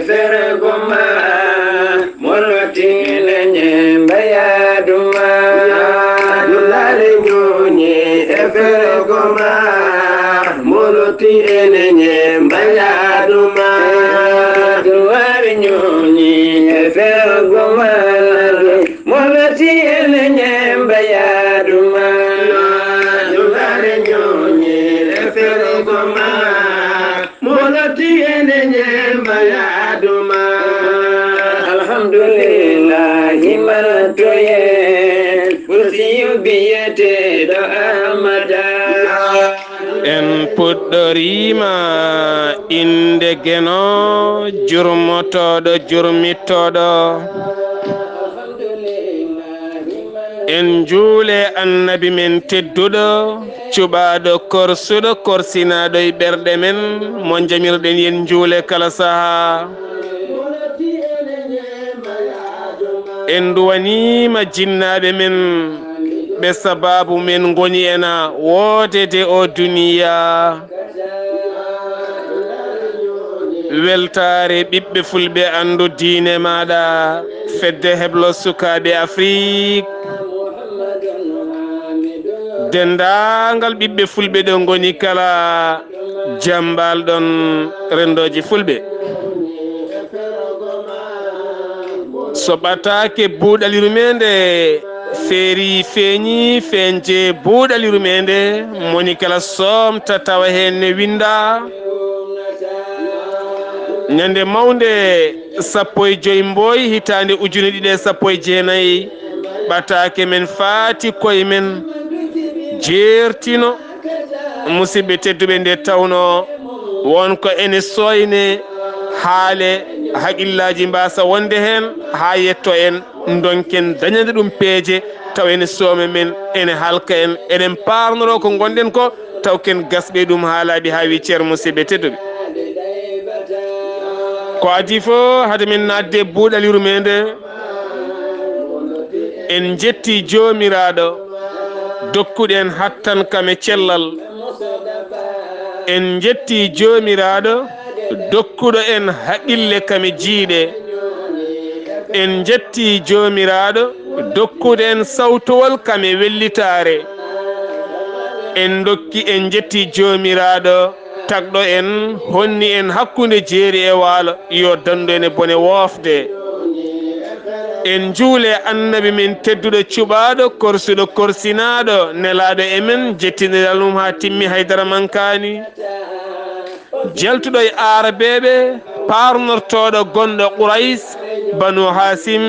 fere goma moloti lenye bayaduma dulale nyonye fere goma moloti lenye bayaduma duwari nyonye fere goma moloti lenye bayaduma dulale nyonye fere goma moloti lenye bayaduma alhamdulillah himaratoye kursiyu biyete do amada en puɗɗorima inde geno jurmotoɗo jurmittoɗo en juule annabi men tedduɗo cuɓaɗo korsuɗo korsinaɗo e ɓerɗe men mo jamirɗen yen juule kala saaha en duwanima jinnaɓe men ɓe sababu men goni ena woodede o duniya weltare ɓiɓɓe fulɓe andu diine maɗa fedde heblo sukaɓe afrique dendagal ɓiɓɓe fulɓe ɗo goni kala jambal ɗon rendoji fulɓe so ɓataake buuɗal yurmeende feeri feeñi feeñje buuɗal yurmeende moni kala somta tawa hen ne winda ñande mawnde 15 mbooy hitande ujune ɗiɗi e 19 ɓataake men faati koye men jeertino musidɓe tedduɓe nde tawno wonko ene soyne haale haqillaji mbasa wonde hen ha yetto en donken dañande ɗum peeje taw ene soome men ene halka en eɗen parnoro ko gonɗen ko taw ken gasɓe ɗum ha laaɓi ha wi ceer musidɓe tedduɓe ko adi fo hade men nadde buuɗal yurmede en jetti jomiraɗo dokkuɗen hattan kame cellal en jetti jomiraɗo dokkuɗo en haqqille kame jiiɗe en jetti jomiraɗo dokkuɗo en sawtowol kame wellitare en jetti jomiraɗo tagɗo en honni en hakkude jeeri e waalo yo dandu en e bone woofde en juule annabi men tedduɗo cuɓaɗo korsuɗo korsinaɗo nelaɗo emen jettiniral mum ha timmi haydara mankani jaltuɗo e arabeɓe parnortoɗo gonɗo Qurays banu Hasim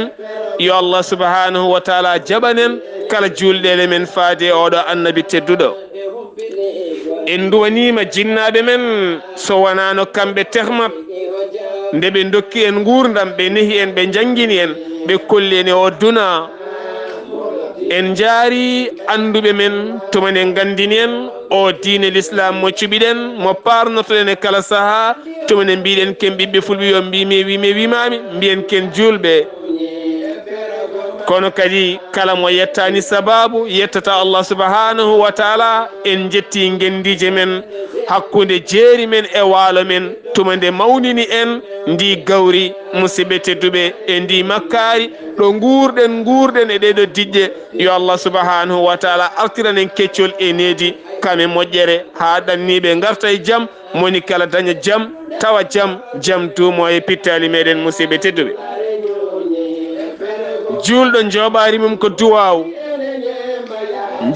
yo Allah subhanahu wa taala jaɓanen kala julɗele men faade oɗo annabi tedduɗo en duwanima jinnaɓe men so wonano kamɓe tehmat nde ɓe dokki en gurdam ɓe nehi en ɓe jangguini en ɓe kolli en e o duna en jaari anduɓe men tuman en gandini en o diine l'islam mo cuɓiɗen mo parnotoɗen e kala saaha tuman en mbiɗen ken ɓiɓɓe fulɓe yo mbimi wimami mbiyen ken julɓe kono kadi kala mo yettani sababu yettata Allah subhanahu wa taala en jetti gendije men hakkude jeeri men e waalo men tuma nde mawnini en ndi gawri musidɓe tedduɓe e ndi makkari ɗo gurɗen e ɗeɗo diƴƴe yo Allah subhanahu wa taala artiran en keccol e needi kame moƴƴere ha ɗanniɓe garta e jaam moni kala daña jaam tawa jaam duumo e pittali meɗen musidɓe tedduɓe julɗo joɓari mum ko duwaw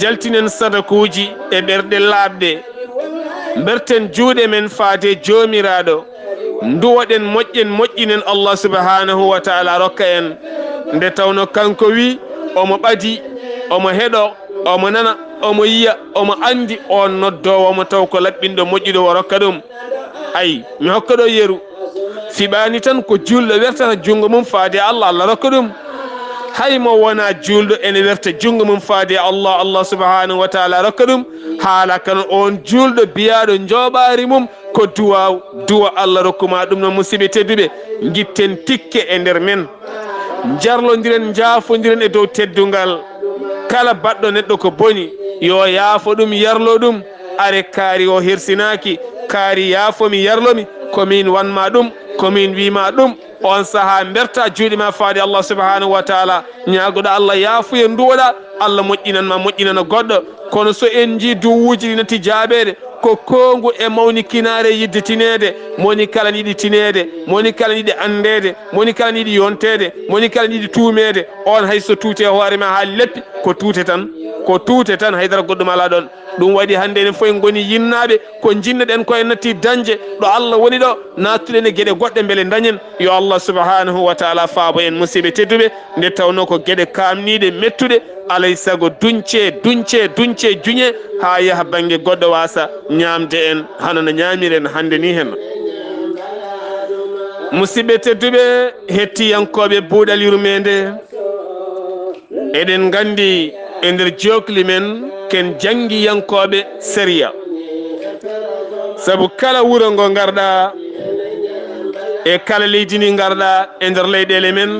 jaltinen sadakuji e ɓerɗe laaɓɗe berten juuɗe men faade jomiraɗo duwoɗen moƴƴinen Allah subhanahu wa taala rokka en nde tawno kanko wi omo ɓadi omo heɗo omo nana omo yiya omo andi on noddowomo taw ko laɓɓinɗo moƴƴuɗo o rokka ɗum ayi mi hokka ɗo yeru fiɓani tan ko julɗo wertata jungo mum faade Allah rokka ɗum hay mo wona julɗo ene werta jungo mum faade Allah subhanahu wa taala rokka ɗum haala kan on julɗo biyaɗo joɓari mum ko duwa Allah rokkuma ɗum no musidɓe tedduɓe gitten tikke e nder men jarlodiren jaafodiren e dow teddungal kala baɗɗo neɗɗo ko boni yo yaafo ɗum yarlo ɗum are kaari o hersinaki kaari yaafomi yarlomi komin wanma ɗum komin wima ɗum on saaha berta juuɗe ma faade Allah subhanahu wa taala ñagoɗa Allah yaafuye nduwoɗa Allah moƴƴinanma moƴƴinana goɗɗo kono so en jii duwuji ɗi natti jaaɓede ko kongu e mawni kinare yidde tinede moni kala yiɗi tinede moni kala yiɗi andede moni kala yiɗi yontede moni kala yiɗi tuumede on hayso tuute hoorema ha leppi ko tuute tan haydara goɗɗum ala ɗon ɗum waɗi hande enen fof en goni yinnaɓe ko jinneɗen ko en natti dañde ɗo Allah woni ɗo nattuɗen e gueɗe goɗɗe beele dañen yo Allah subhanahu wa taala faabo en musidɓe tedduɓe nde tawno ko gueɗe kamniɗe mettuɗe alay saago duñce juñe ha yaaha banggue goɗɗo wasa ñamde en hano no ñamiren hande ni hen musidɓe tedduɓe hettiyankoɓe buuɗal yurmende eɗen gandi e nder jokli men ken jangguiyankoɓe séria saabu kala wuuro ngo garɗa e kala leydi ndi garɗa e nder leyɗele men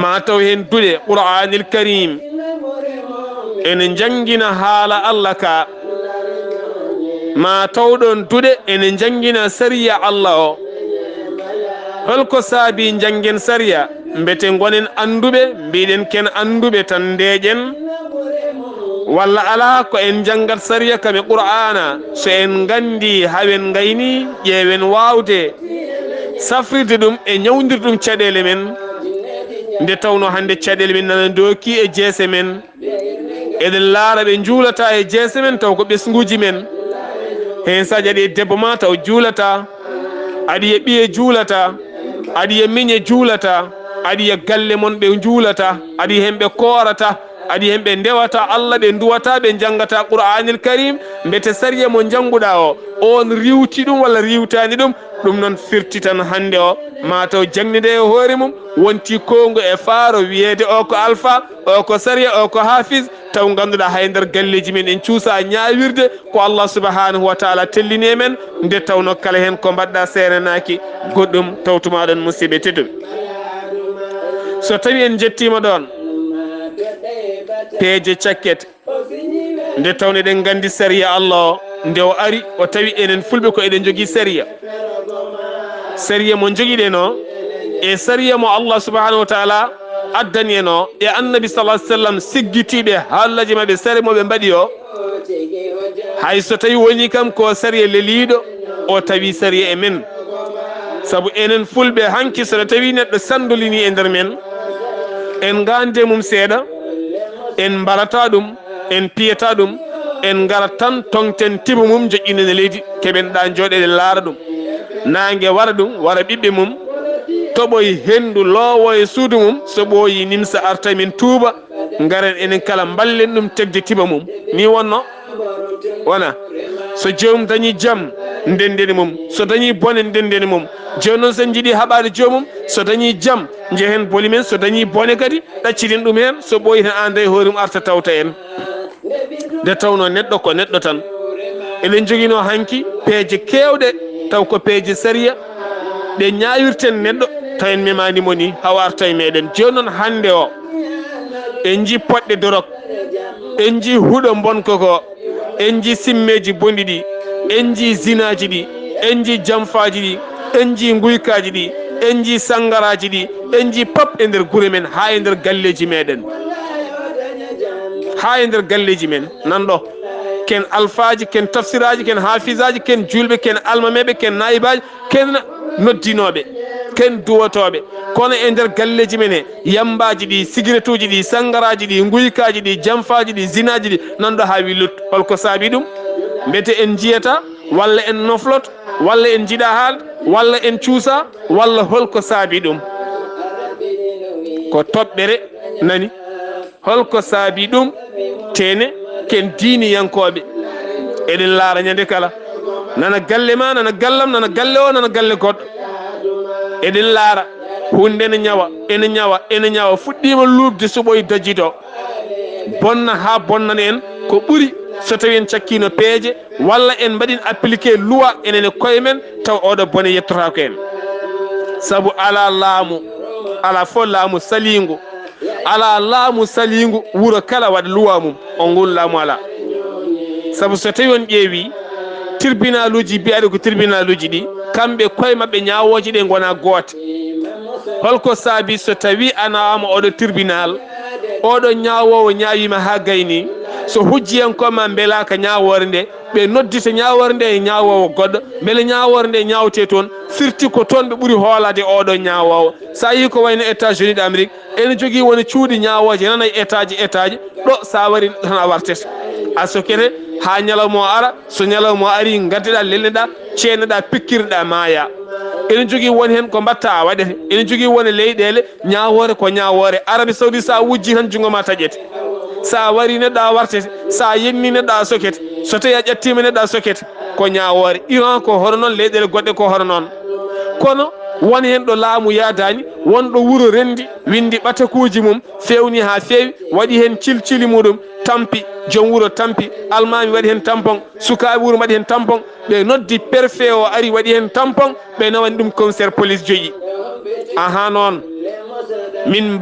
ma taw hen duuɗe qur'anil karim ene jangguina haala Allah ka ma taw ɗon duuɗe ene jangguina séria Allah o holko saabi janggen séria mbete gonen anduɓe mbiɗen ken anduɓe tan ndeƴen walla ala ko en janggat séria kam e qur'ana so en gandi hawen gayni ƴeewen wawde safrirde ɗum e ñawdir ɗum caɗele men nde tawno hande caɗele men nana dooki e jeese men eɗen laara ɓe juulata e jeese men taw ko ɓesguji men hen saji aɗi e debbo ma taw juulata aɗi e ɓiye juulata aɗi e miñe juulata aɗi e galle mon ɓe juulata aɗi hen ɓe koorata aɗi hen ɓe ndewata Allah ɓe duwata ɓe jangata qur'anil karim mbete séria mo janguɗa o on riwti ɗum walla riwtani ɗum ɗum noon firti tan hande o mataw jangnide e hoore mum wonti kongo e faaro wiyede o ko alpha o ko séria o ko hafiz taw ganduɗa hay nder galleji men en cuusa ñawirde ko Allah subhanahu wa taala tellini men nde tawno kala hen ko mbaɗɗa serenaki goɗɗum tawtumaɗon musidɓe tedduɓe so tawi en jettima ɗon peeje cakkete nde tawno eɗen gandi séria Allah o nde o ari o tawi enen fulɓe ko eɗen jogui séria mo joguiɗen o e séria mo Allah subhanahu wa taala addani en o e annabi sallallahu alaihi wasallam siggitiɓe haallaji mabɓe séria moɓe mbaɗi o hay so tawi woni kam ko séria leliɗo o tawi séria e men saabu enen fulɓe hanki sono tawi neɗɗo sandolini e nder men en gande mum seeɗa en mbarata ɗum en piyata ɗum en garat tan tongten tiba mum joƴƴinen e leydi keɓen ɗa jooɗeɗe laara ɗum nangue wara ɗum wara ɓiɓɓe mum toɓoy hendu loowo e suudu mum so ɓooyi nimsa arta min tuuba garen enen kala ballen ɗum tegde tiba mum ni wonno wona so jomum dañi jaam ndendeni mum so dañi bone ndendeni mum joni noon sen jiiɗi haɓade jomum so dañi jaam jehen boli men so dañi bone kadi ɗacciɗen ɗum hen so ɓooyi tan anda e hoore mum arta tawta en nde tawno neɗɗo ko neɗɗo tan eɗen joguino hanki peeje kewɗe taw ko peeje séria ɗe ñawirten neɗɗo taw en memanimo ni hawa arta e meɗen joni noon hande o en ji poɗɗe dorog en ji huuɗo bonko ko en ji simmeji bondi ɗi en ji zinaji ɗi en ji jamfaji ɗi en ji guykaji ɗi en ji sangaraji ɗi en ji pap e nder guure men ha e nder galleji meɗen ha e nder galleji men nanɗo ken alphaji ken tafsiraji ken hafisaji ken julɓe ken almameɓe ken nayibaji ken noddinoɓe ken duwotoɓe kono e nder galleji men e yambaji ɗi cigarette uji ɗi sangaraji ɗi guykaji ɗi jamfaji ɗi zinaji ɗi nanɗo ha wi lut holko saabi ɗum mbete en jiyata walla en noflot walla en jiiɗa haalde walla en cuusa walla holko saabi ɗum ko toɓɓere nani holko saabi ɗum tene ken diiniyankoɓe eɗen laara ñande kala nana galle ma nana gallam nana galle o nana galle goɗɗo eɗen laara hunde ene ñawa fuɗɗima luubde so ɓoyi dajito bonna ha bonnana en ko ɓuuri so tawi en cakkino peeje walla en mbaɗin appliqué loi enen e koye men taw oɗo bone yettotako en saabu ala laamu ala fo laamu saligu ala laamu saligu wuuro kala waɗa loi mum on ngun laamu ala saabu so tawi on ƴeewi tribunal uji mbiyaɗe ko tribunal uji ɗi kamɓe koye maɓɓe ñawoje ɗe gona goote. holko saabi so tawi a nawama oɗo tribunal oɗo ñawowo ñawima ha gayni so hujjiyankoma beelaka ñawore nde ɓe noddita ñawore nde e ñawowo goɗɗo beele ñawore nde ñawte toon firti ko toon ɓe ɓuuri hoolade oɗo ñawowo. sa yi ko wayno États-Unis d'Amérique ene jogui woni cuuɗi ñawoje nana e étage ɗo sa wari tan a wartete a sokete ha ñalawma o ara. so ñalawma o ari gaddeɗa lelneɗa ceeneɗa pikkirɗa maaya. ene jogui woni hen ko mbatta a waɗete. ene jogui woni leyɗele ñawore ko ñawore. Arabie Saoudite sa wujji tan jungo ma taƴete. sa wari neɗɗo a wartete. sa yenni neɗɗo a sokete. so tawi a ƴattima neɗɗo a sokete ko ñawore. Iran ko hono noon, leyɗele goɗɗe ko hono noon. kono won hen ɗo laamu yadani wonɗo wuuro rendi windi ɓatakuji mum fewni ha fewi waɗi hen cilcili muɗum tampi. joom wuuro tampi, almami waɗi hen tampon, sukaɓe wuuro waɗi hen tampon. ɓe noddi préfet o ari waɗi hen tampon. ɓe nawani ɗum commissaire police joƴi. aha noon min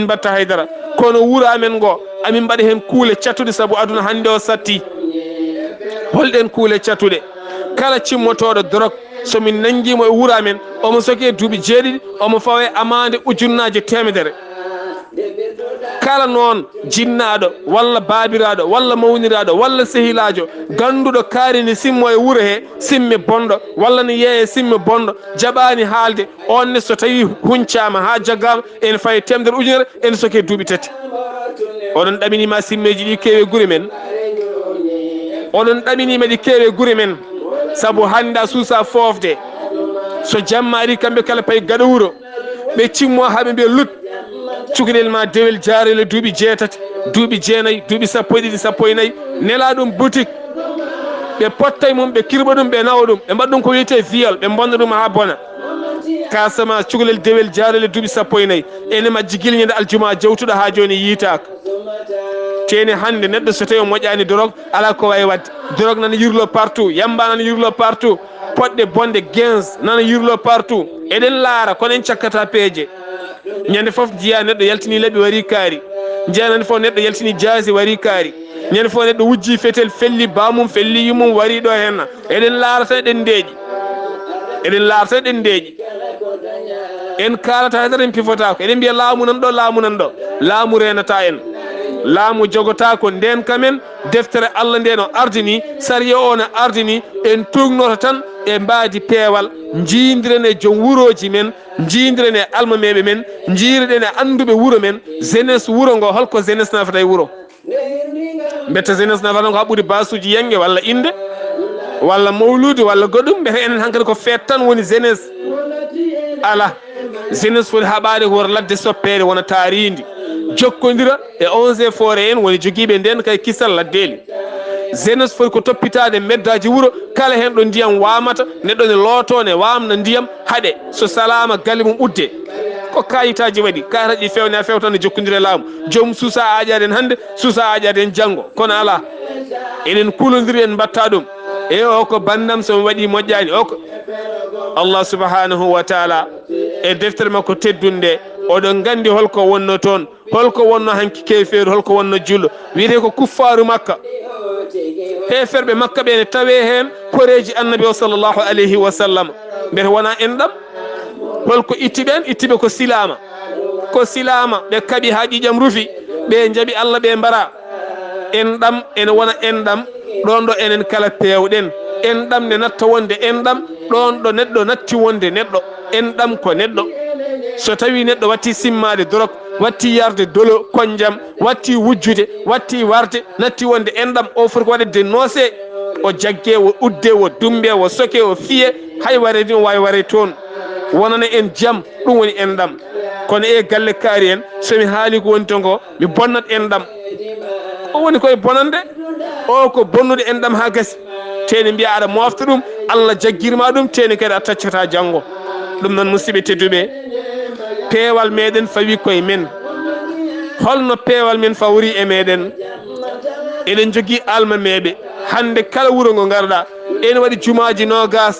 mbatta haydara. kono wuuro amen ngo amin mbaɗa hen kuule cattuɗe saabu aduna hande o satti. holɗen kuule cattuɗe? kala cimmotoɗo drogue somin nanguimo e wuuro amen omo soke duuɓi 7 omo fawe amande ujunnaje temedere. kala noon jinnaɗo walla babiraɗo walla mawniraɗo walla sehilajo ganduɗo kaarini simmo e wuuro he simme bonɗo walla ne yeeye simme bonɗo jaɓani haalde on ne so tawi huncama ha jaggama ene faye temedere ujunere ene soke duuɓi 3. oɗon ɗaminima simmeji ɗi keewe guure men. oɗon ɗaminima ɗi keewe guure men saabu hande a suusa fofde. so jamma ari kamɓe kala payi gaɗa wuuro ɓe cimmo haɓe mbiya lut cukalel ma dewel jaarele duuɓi 6, duuɓi 9, duuɓi 12, 14. nela ɗum boutique ɓe potta e mum ɓe kirɓa ɗum ɓe nawa ɗum ɓe mbaɗa ɗum ko wiyete viol ɓe bonna ɗum ha bona. kasama cukalel dewel jaarele duuɓi 14 ene majji guilñede aljuma jawtuɗo ha joni yiitaka. teni hande neɗɗo so tawi o moƴƴani drogue ala ko wawi wadde. drogue nana yirlo partout, yamba nana yirlo partout, poɗɗe bonde 15 nana yirlo partout. eɗen laara kono en cakkata peeje. ñande foof jiya neɗɗo yaltini leɓɓi wari kaari. jiyanande foof neɗɗo yaltini jaasi wari kaari. ñande foof neɗɗo wujji fetel felli bamum felli yumum wari ɗo henna. eɗen laara tan eɗen ndeeƴi. eɗen laara tan eɗen ndeeƴi. en kalata haydara en pifotako. eɗen mbiya laamu nan ɗo, laamu nan ɗo. laamu renata en. laamu jogota ko nden kamen deftere Allah nde no ardini sariya o no ardini en tugnoto tan e mbaadi peewal jiidiren e joom wuroji men jiidiren e almameɓe men jiireɗen e anduɓe wuuro men jeunesse wuuro ngo holko jeunesse nafata e wuuro mbetta jeunesse nafata ko haɓɓude basuji yenge walla inde walla mawlude walla goɗɗum mbete enen hankkadi ko feet tan woni jeunesse ala jeunesse foti haɓade ko wota ladde soppede wona taaridi jokkodira e 11 forêt en woni joguiɓe nden kay kisal laddeli. jeunesse foti ko toppitade meddaji wuuro kala hen ɗo ndiyam wamata neɗɗo ne looto ne wamna ndiyam haaɗe so salama galle mum ɓudde ko kayitaji waɗi kayitaji fewne a fewtan ne jokkodira e laamu joomum suusa aƴade en hande suusa aƴade en janggo kono ala enen kulodiri en mbatta ɗum e o ko bandam somi waɗi moƴƴani o ko Allah subhanahu wa taala e deftere makko teddunde oɗon gandi holko wonno toon holko wonno hanki kefeeru holko wonno jullo wiyete ko kuffaru makka heferɓe makka ɓe ne tawe hen koreji annabi o sallllahu alayhi wa sallam mbete wona enɗam holko ittiɓen ittiɓe ko silama ɓe kaaɓi ha ƴiƴam rufi ɓe jaaɓi Allah ɓe mbara enɗam ene wona enɗam ɗon ɗo enen kala pewɗen enɗam ne natta wonde enɗam ɗon ɗo neɗɗo natti wonde neɗɗo enɗam ko neɗɗo so tawi neɗɗo watti simmade drogue watti yarde dolo konjam watti wujjude watti warde natti wonde enɗam o foti ko waɗede noose o jagge o udde o dumbe o soke o fiye hay waredi o wawi ware toon wonana en jaam ɗum woni enɗam kono e galle kaari en somi haali ko woni ton ko mi bonnat enɗam o woni koye bonande o ko bonnude enɗam ha gasi teni mbiya aɗa mofta ɗum Allah jaggirma ɗum teni kadi a taccata janggo ɗum noon musidɓe tedduɓe peewal meɗen fawi koye men holno peewal men fawri e meɗen eɗen jogui almameɓe hande kala wuuro ngo garɗa ene waɗi jumaji nogas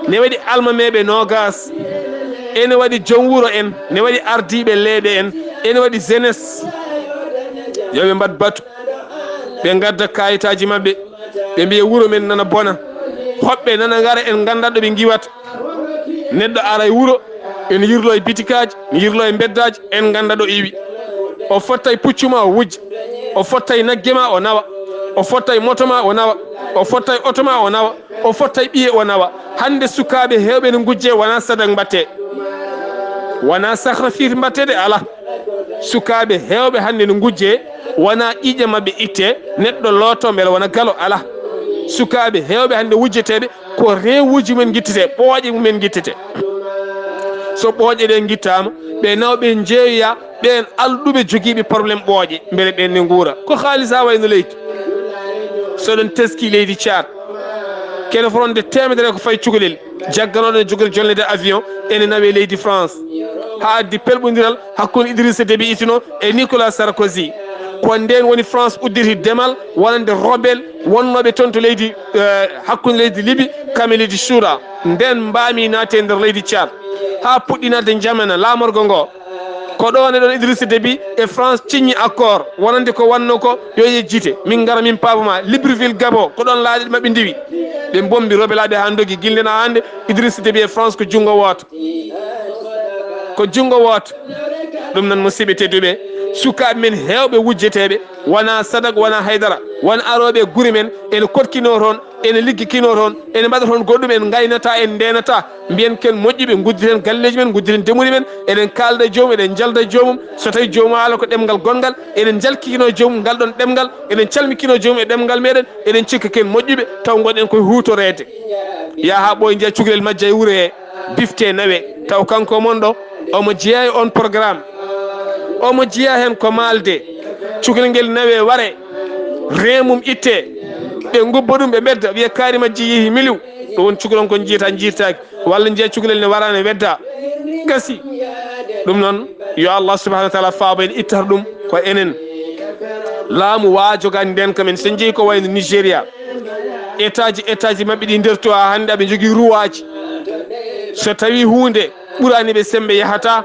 ne waɗi almameɓe nogas ene waɗi joom wuuro en ne waɗi ardiɓe leeɓe en ene waɗi jeunesse yoɓe mbad batu ɓe gadda kayitaji mabɓe ɓe mbiya wuuro men nana bona hoɓɓe nana ngara en ganda ɗo ɓe giwata neɗɗo ara e wuuro en yirlo e bitikaji yirlo e beddaji en ganda ɗo iwi o fotta e puccuma o wujja o fotta e nagge ma o nawa o fotta e moto ma o nawa o fotta e oto ma o nawa o fotta e ɓiye o nawa hande sukaɓe hewɓe ne gujje wona sadak mbatte wona sahrafir mbatte de ala sukaɓe hewɓe hande ne gujje wona ƴiƴe mabɓe itte neɗɗo looto beele wona galo ala sukaɓe hewɓe hande wujjeteɓe ko rewuji men guittete ɓooƴe mumen guittete so ɓooƴe ɗe guittama ɓe nawɓe jeeya ɓen alɗuɓe joguiɓe probléme ɓooƴe beele ɓen ne guura ko haalisa wayno leydi soɗon teski leydi Saar kene foronde temedere ko fayi cukalel jagganoɗo jogori jollede avion ene nawe leydi France ha addi pelɓodiral hakkude Idrissa Déby Itno e Nicolas Sarkozy ko nden woni France udditi demal wonande rebelle wonnoɓe toon to leydi hakkude leydi Libye kame leydi Soura nden mbami naate nder leydi Saar ha puɗɗinade jamana lamorgo ngo ko ɗon e ɗon Idrissa Déby e France signi accord wonande ko wanno ko yo yejjite min gara min paaboma Libreville Gabon ko ɗon laaɗe mabɓe ndiwi ɓe bombi rebelaɓe ha dogui guildena hande Idrissa Déby e France ko junggo woto ko junggo woto ɗum noon musidɓe tedduɓe sukaɓe men hewɓe wujjeteɓe wona sadak wona haydara wona aroɓe guuri men ene kotkino toon ene liggikino toon ene mbaɗa toon goɗɗum en gaynata en ndenata mbiyen ken moƴƴuɓe gudditen galleji men gudditen demuri men eɗen kalda joomum eɗen jalda joomum so tawi joomum haala ko ɗemgal gongal eɗen jalkikino joomum ngal ɗon ɗemgal eɗen calmikino joomum e ɗemgal meɗen eɗen cikka ken moƴƴuɓe taw gonɗen koye hutorede yaha ɓoye jeeya cukalel majja e wuuro he bifte nawe taw kanko mon ɗo omo jeeya on programme omo jeeya hen ko malde cukalel ngel nawe ware remum itte ɓe gubba ɗum ɓe ɓedda wiya kaari majji yeehi miliw ɗo woni cukalon kon jiyata jiirtaki walla jeeya cukalel ne warane wedda gasi ɗum noon yo Allah subahanahu wa taala faabo en ittata ɗum ko enen laamu waajogani nden kamen sen jeeyi ko wayno Nigéria état ji mabɓe ɗi nder to ha hande aɓe jogui ruwaji so tawi hunde ɓurani ɓe sembe yahata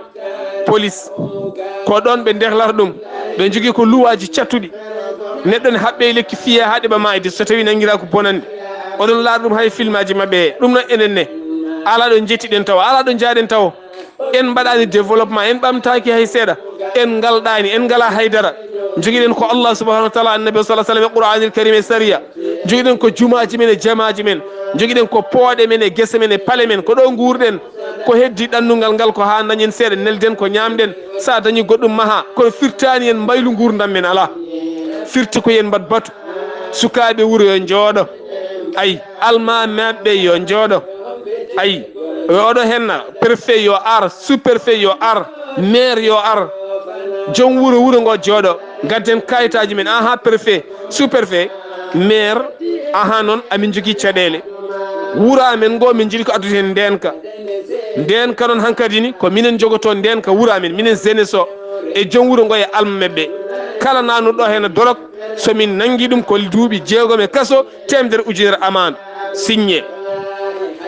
police ko ɗon ɓe dehlata ɗum ɓe jogui ko luwaji cattuɗi neɗɗo ne haɓɓe lekki fiye ha ɗeɓa mayde so tawi nanguira ko bonande oɗon laara ɗum hay film aji mabɓe he ɗum noon enen ne ala ɗo jettiɗen taw ala ɗo jaaɗen taw en mbaɗani développement en ɓamtaki hay seeɗa en galɗani en ngala haydara joguiɗen ko Allah subahanahu wa taala annabi sallah sallam e qouranil karim e saria joguiɗen ko jumaji men e jamaji men joguiɗen ko pooɗe men e guese men e paale men ko ɗo guurɗen ko heddi ɗannungal ngal ko ha dañen seeɗa nelden ko ñamɗen sa dañi goɗɗum maaha kono firtani en mbaylu gurdam men ala firti ko yen mbat batu sukaɓe wuuro yo jooɗo ayi alma mabɓe yo jooɗo ayi oɗo henna préfet yo ar sous préfet yo ar maire yo ar joom wuuro ngo jooɗo gadden kayitaji men aha préfet sous préfet maire aha noon amin jogui caɗele wuuro amen ngo min jiiɗi ko addude hen ndenka noon hankkadi ni ko minen jogoto ndenka wuuro amen minen jeunesse o e joom wuuro ngo e alma mabɓe kala nanuɗo hen dorog somin nangui ɗum ko duuɓi 6 e kaso 100 ujunere amande signé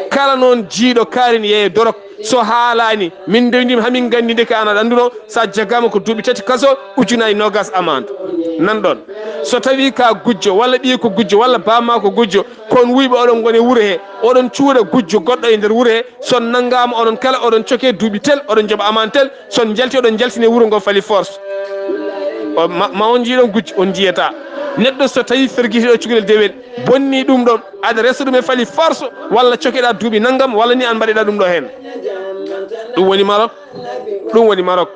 kala noon jiiɗo kaari ne yeeye dorog so haalani min dewdima hamin gandi nde ko an aɗa anduno sa jaggama ko duuɓi 3 kaso ujunaje 20 amande nanɗon so tawi ka gujjo walla ɓiye ko gujjo walla bamma ko gujjo kon wuyɓe oɗon gone wuuro he oɗon cuuɗa gujjo goɗɗo e nder wuuro he son naggama oɗon kala oɗon coke duuɓi tel oɗon jooɓa amande tel son jalti oɗon jaltine wuuro ngo fali force ma on jiiɗon gujjo on jiyata neɗɗo so tawi ferguitiɗo cukalel dewel bonni ɗum ɗon aɗa resa ɗum e fali force walla cokeɗa duuɓi naggam walla ni an mbaɗeɗa ɗum ɗo hen ɗum woni Maroc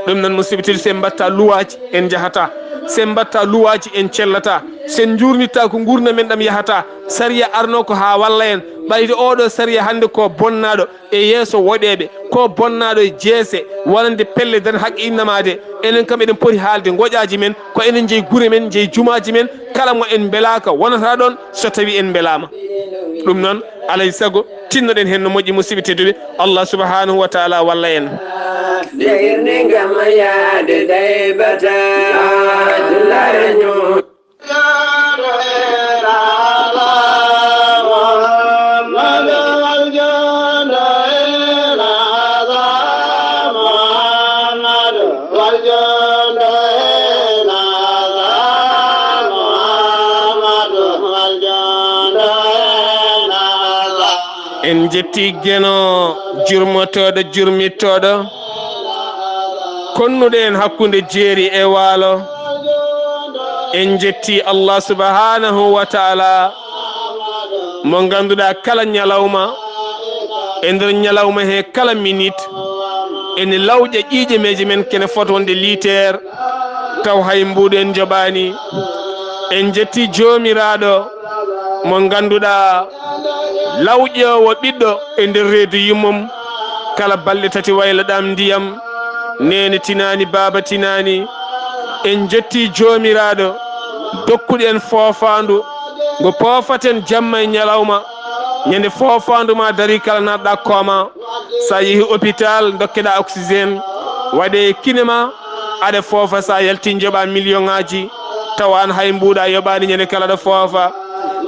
ɗum noon musidɓe tedduɓe sen mbatta luwaji en jahata sen mbatta luwaji en cellata sen jurnitta ko gurdam men ɗam yahata saria arno ko ha walla en ɓayde oɗo saria hande ko bonnaɗo e yeeso woɗeɓe ko bonnaɗo e jeese wonande pelle dan haqqe innamade enen kam eɗen poti haalde goƴaji men ko enen jeeyi guure men jeeyi jumaji men kala mo en belaka wonata ɗon so tawi en belama ɗum noon alay saago tinnoɗen hen no moƴƴi musidɓe tedduɓe Allah subhanahu wa taala walla en Degirni gama yaade daybata Abdullaahi ñu en jetti geno jurmotoɗo jurmittoɗo konnuɗo en hakkude jeeri e waalo. En jetti Allah subhanahu wa ta'ala mo ganduɗa kala ñalawma e nder ñalawma he kala minute ene lawƴa ƴiiƴe meje men kene fota wonde litere taw hay mbuɗo en joɓani. En jetti jomiraɗo mo ganduɗa lawƴowo ɓiɗɗo e nder reedu yummum kala balɗe tati waylaɗam ndiyam nene tinani baba tinani. En jetti jomiraɗo dokkuɗo en fofandu ngo poofaten jamma e ñalawma ñande fofandu ma dari kala natɗa kooma sa yeehi hôpital dokkeɗa oxygéne waɗe kinema aɗa foofa sa yalti joɓa million ŋaji tawan hay mbuɗa yoɓani ñande kala ɗo foofa.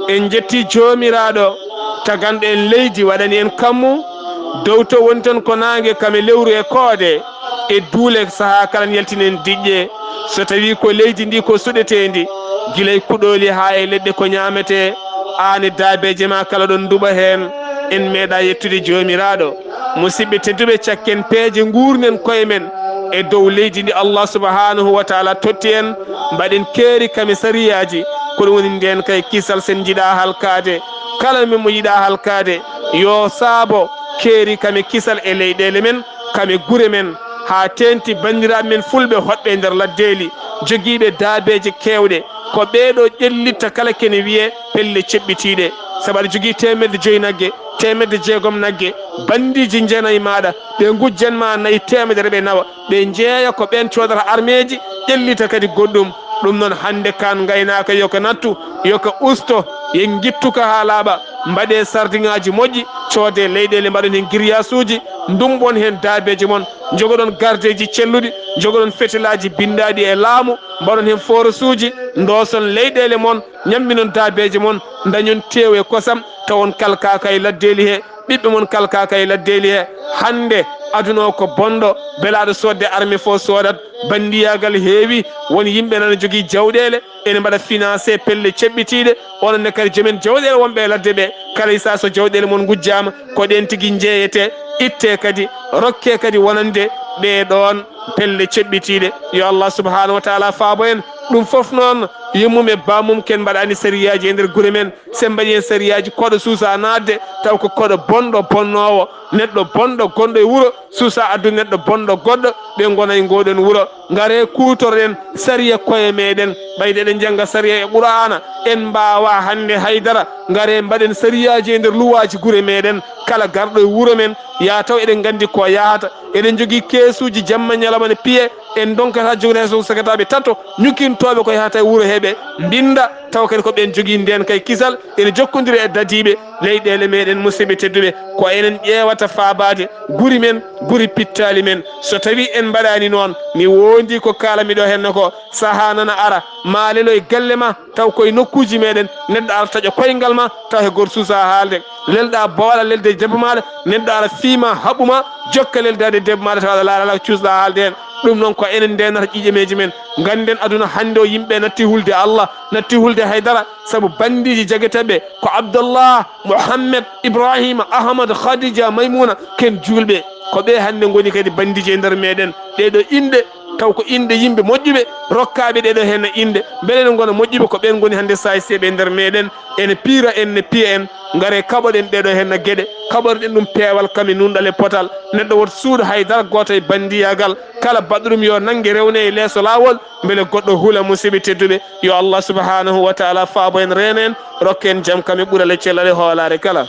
En jetti jomiraɗo taganɗo en leydi waɗani en kammu dow to woni ton ko nangue kame lewru e koode e duule saaha kala yaltinen diƴƴe so tawi ko leydi ndi ko suɗetendi guilay kuɗoli ha e leɗɗe ko ñamete an daabeje ma kala ɗon duɓa hen. En meeɗa yettude jomiraɗo musidɓe tedduɓe cakken peeje gurnen koye men e dow leydi ndi Allah subhanahu wa ta'ala totti en mbaɗen keeri kame sariyaji koɗum woni nden kay kisal sen jiiɗa halkade kala men mo yiiɗa halkade yo saabo keeri kame kisal e leyɗele men kame gure men ha tenti bandiraɓe men fulɓe hoɗɓe nder laddeli joguiɓe daabeje kewɗe ko ɓeeɗo ƴellitta kala kene wiye pelle ceɓɓitiɗe sabu aɗa jogui 500 naggue 600 naggue bandiji jeenayi maɗa ɓe gujjanma 400 ɓe nawa ɓe jeeya ko ɓen codata armeji ƴellita kadi goɗɗum. ɗum noon hande kan gaynaka yoko nattu yoko usto yen gittuka ha laaɓa mbaɗe sardiŋaji moƴƴi coode leyɗele mbaɗon hen grillage uji dumɓon hen daabeji moon jogoɗon gardeji celluɗi jogoɗon fetelaji bindaɗi e laamu mbaɗon hen forage uji doson leyɗele moon ñamminon daabeji moon dañon tew e kosam tawon kalkaka e laddeli he ɓiɓɓe moon kalkaka e laddeli he. hande aduna o ko bonɗo belaɗo sodde armé fo sodat bandiyagal heewi won yimɓe nana jogui jawɗele ene mbaɗa financé pelle ceɓɓitiɗe ononne kadi joomen jawɗele wonɓe e ladde ɓe kala sa so jawɗele moon gujjama ko ɗen tigui jeeyete itte kadi rokke kadi wonande ɓeɗon pelle ceɓɓitiɗe. yo Allah subhanahu wa ta'ala faabo en ɗum foof noon yummum e bamum ken mbaɗani sériyaji e nder guure men sen mbaɗi hen sériyaji koɗo suusa nadde taw ko koɗo bonɗo bonnowo neɗɗo bonɗo gonɗo e wuuro suusa addu neɗɗo bonɗo goɗɗo ɓe gona e ngoɗon wuuro gaare kutoroɗen sariya koye meɗen ɓayde eɗen jangga sariya e qur'ana en mbawa hande haydara gaare mbaɗen sariyaji e nder luwaji guure meɗen kala garɗo e wuuro men ya taw eɗen gandi ko yahata eɗen jogui keesuji jamma ñalama ne piye en donkata jogude hay so sakataɓe tatto ñukintoɓe ko yahata e wuuro heɓe binda taw kadi ko ɓen jogui nden kay kisal ene jokkodiri e dadiɓe leyɗele meɗen musidɓe tedduɓe ko enen ƴewata faabade guri men guri pittali men so tawi en mbaɗani noon mi wondi ko kalamiɗo henna ko saaha nana ara ma lelo e galle ma taw koye nokkuji meɗen neɗɗo ara taƴa koyngal ma taw he goto suusa haalde lelɗa bowɗa lelde debbo maɗa neɗɗo ara fiima haɓuma jokka leldade debbo maɗa taw aɗa laala cuusɗa haalde hen. ɗum noon ko enen ndenata ƴiƴe meji men ganden aduna hande o yimɓe natti hulde Allah natti hulde haydara saabu bandiji jagueteɓe ko Abdullah Muhammad Ibrahima Ahmad Khadija Maymuna ken julɓe ko ɓe hande goni kadi bandiji e nder meɗen ɗeɗo inde taw ko inde yimɓe moƴƴuɓe rokkaɓe ɗeɗo hen inde beele ne gona moƴƴuɓe ko ɓen goni hande sayseɓe e nder meɗen ene piira en ne piya en gaare kaɓoɗen ɗeɗo hen gueɗe kaɓorɗen ɗum peewal kami nunɗal e potal neɗɗo woto suuɗo haydara goto e bandiyagal kala baɗɗo ɗum yo nanggue rewne e leeso lawol beele goɗɗo huula musidɓe tedduɓe yo Allah subhanahu wa ta'ala faabo en reena en rokke en jaam kami ɓuurale cellale hoolare kala.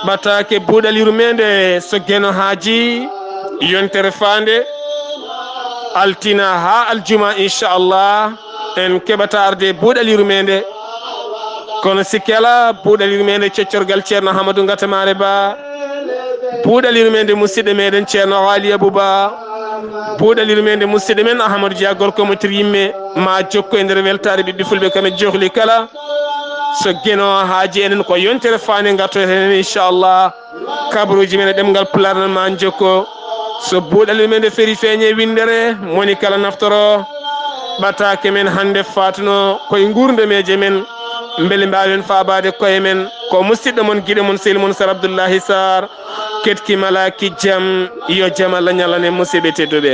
Ɓataake buuɗal yurmeende so gueno haaji yontere fande altina ha aljuma inchallah en keɓata arde buuɗal yurmeende kono sikkela buuɗal yurmeende ceccorgal ceerno Hamadou Gatamare Ba buuɗal yurmeende musidɗo meɗen ceerno Ali Abou Ba buuɗal yurmeende musidɗo men Ahmadou Dia gorko mo tir yimme ma jokko e nder weltare ɓiɓɓe fulɓe kame johli kala so gueno haaji enen ko yontere fande gartoten hen inchallah kabaruji men e ɗemgal pularnan ma jokko so buuɗal yurmeende feeri feeñe windere moni kala naftoro ɓataake men hande fatuno koye gurdemeje men beele mbawen faabade koye men ko musidɗo mon guiɗo mon sehil mon Sar Abdullaahi Saar keɗki malaki jaam yo jaam Allah ñalane musidɓe tedduɓe